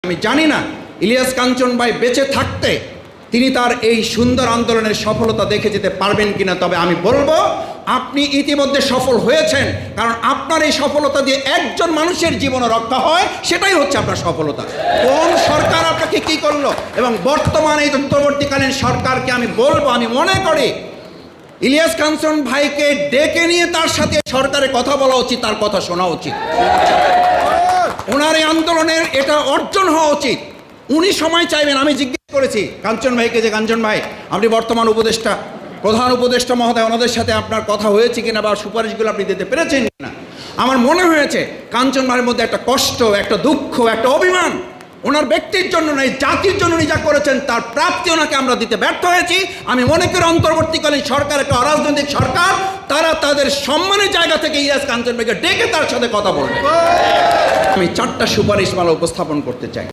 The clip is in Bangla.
আমি জানি না ইলিয়াস কাঞ্চন ভাই বেঁচে থাকতে তিনি তার এই সুন্দর আন্দোলনের সফলতা দেখে যেতে পারবেন কিনা, তবে আমি বলবো আপনি ইতিমধ্যে সফল হয়েছেন, কারণ আপনার এই সফলতা দিয়ে একজন মানুষের জীবন রক্ষা হয়, সেটাই হচ্ছে আপনার সফলতা। কোন সরকার আপনাকে কি করলো, এবং বর্তমান এই অন্তর্বর্তীকালীন সরকারকে আমি বলবো, আমি মনে করি ইলিয়াস কাঞ্চন ভাইকে ডেকে নিয়ে তার সাথে সরকারের কথা বলা উচিত, তার কথা শোনা উচিত। ওনার এই আন্দোলনের এটা অর্জন হওয়া উচিত। উনি সময় চাইবেন। আমি জিজ্ঞেস করেছি কাঞ্চন ভাইকে যে কাঞ্চন ভাই, আপনি বর্তমান উপদেষ্টা, প্রধান উপদেষ্টা মহোদয়, ওনাদের সাথে আপনার কথা হয়েছে কিনা বা সুপারিশগুলো আপনি দিতে পেরেছেন কিনা? আমার মনে হয়েছে কাঞ্চন ভাইয়ের মধ্যে একটা কষ্ট, একটা দুঃখ, একটা অভিমান, ওনার ব্যক্তির জন্য নয়, জাতির জন্য উনি যা করেছেন তার প্রাপ্তি ওনাকে আমরা দিতে ব্যর্থ হয়েছি। আমি মনে করি অন্তর্বর্তীকালীন সরকার একটা অরাজনৈতিক সরকার, তারা তাদের সম্মানের জায়গা থেকে ইলিয়াস কাঞ্চন ভাইকে ডেকে তার সাথে কথা বলবে। আমি 4টা সুপারিশমালা উপস্থাপন করতে চাই।